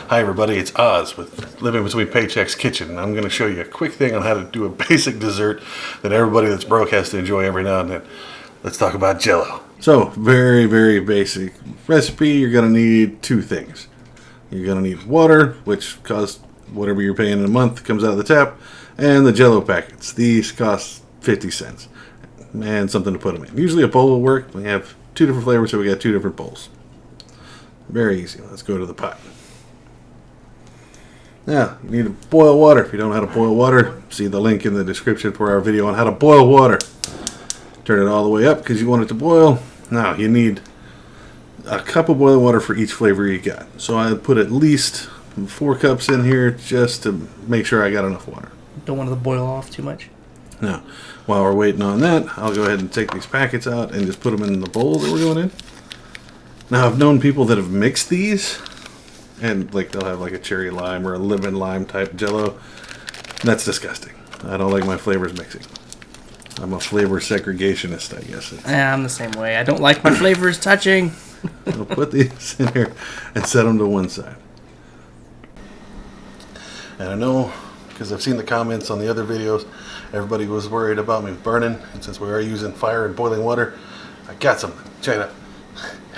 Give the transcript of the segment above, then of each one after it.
Hi everybody, it's Oz with Living Between Paychecks Kitchen, and I'm going to show you a quick thing on how to do a basic dessert that everybody that's broke has to enjoy every now and then. Let's talk about Jello. So, very basic recipe. You're going to need two things. You're going to need water, which costs whatever you're paying in a month, comes out of the tap, and the Jello packets. These cost 50 cents, and something to put them in. Usually a bowl will work. We have two different flavors, so we got two different bowls. Very easy. Let's go to the pot. Now, you need to boil water. If you don't know how to boil water, see the link in the description for our video on how to boil water. Turn it all the way up because you want it to boil. Now, you need a cup of boiling water for each flavor you got. So I put at least 4 cups in here just to make sure I got enough water. Don't want it to boil off too much. Now, while we're waiting on that, I'll go ahead and take these packets out and just put them in the bowl that we're going in. Now, I've known people that have mixed these, and like they'll have like a cherry lime or a lemon lime type Jello. That's disgusting. I don't like my flavors mixing. I'm a flavor segregationist, I guess. Yeah, I'm the same way. I don't like my flavors touching. I'll put these in here and set them to one side. And I know, because I've seen the comments on the other videos, everybody was worried about me burning. And since we are using fire and boiling water, I got something. Check it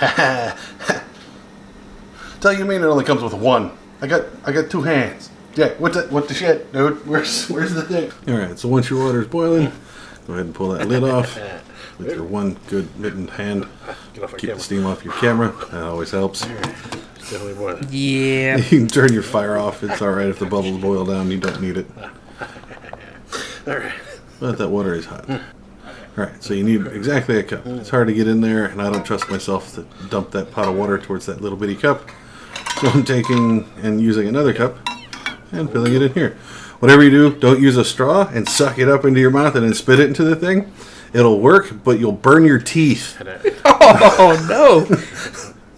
out. Tell you mean it only comes with one. I got 2 hands. Yeah, what the shit, dude? Where's the thing? Alright, so once your water is boiling, go ahead and pull that lid off with your one good mittened hand. Keep the steam off your camera. That always helps. Definitely boiling. Yeah. You can turn your fire off. It's alright if the bubbles boil down. You don't need it. Alright. But that water is hot. Alright, so you need exactly a cup. It's hard to get in there, and I don't trust myself to dump that pot of water towards that little bitty cup. So I'm taking and using another cup and filling it in here. Whatever you do, don't use a straw and suck it up into your mouth and then spit it into the thing. It'll work, but you'll burn your teeth. Oh, no.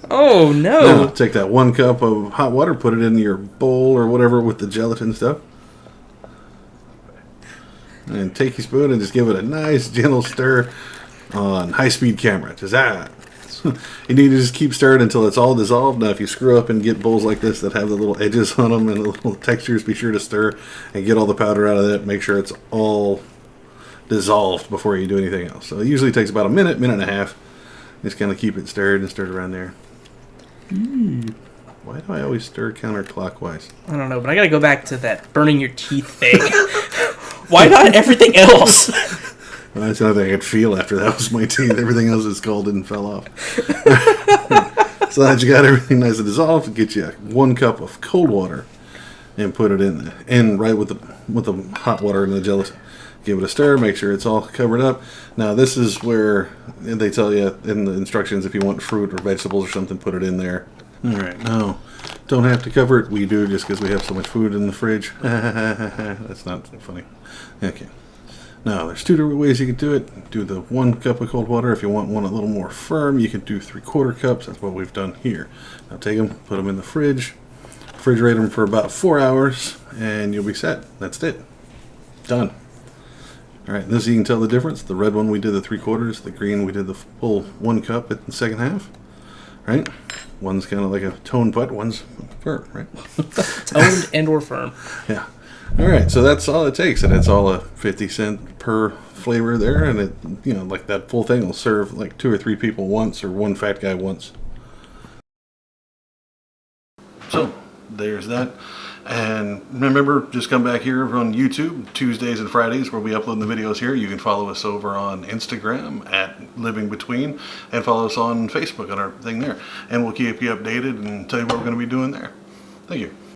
Oh, no. Now, take that 1 cup of hot water, put it in your bowl or whatever with the gelatin stuff. And take your spoon and just give it a nice gentle stir on high-speed camera. Just you need to just keep stirring until it's all dissolved. Now, if you screw up and get bowls like this that have the little edges on them and the little textures, be sure to stir and get all the powder out of that. Make sure it's all dissolved before you do anything else. So it usually takes about a minute and a half. Just kind of keep it stirred and stirred around there. Why do I always stir counterclockwise? I don't know, but I gotta go back to that burning your teeth thing. Why not everything else? Well, that's another thing I could feel after that was my teeth. Everything else is scalded and fell off. So that you got everything nice and dissolved, get you 1 cup of cold water and put it in there. And right with the hot water and the gelatin. Give it a stir, make sure it's all covered up. Now this is where they tell you in the instructions if you want fruit or vegetables or something, put it in there. Alright, now don't have to cover it. We do just because we have so much food in the fridge. That's not funny. Okay. Now, there's 2 different ways you can do it. Do the 1 cup of cold water. If you want one a little more firm, you can do 3/4 cups. That's what we've done here. Now, take them, put them in the fridge, refrigerate them for about 4 hours, and you'll be set. That's it. Done. All right, this you can tell the difference. The red one, we did the 3/4. The green, we did the full 1 cup at the second half. Right? One's kind of like a toned putt, one's firm, right? Toned and or firm. Yeah. All right, so that's all it takes, and it's all a 50 cent per flavor there, and it, you know, like that full thing will serve like 2 or 3 people once, or 1 fat guy once. So there's that, and remember, just come back here on YouTube Tuesdays and Fridays where we upload the videos here. You can follow us over on Instagram at Living Between, and follow us on Facebook on our thing there, and we'll keep you updated and tell you what we're going to be doing there. Thank you.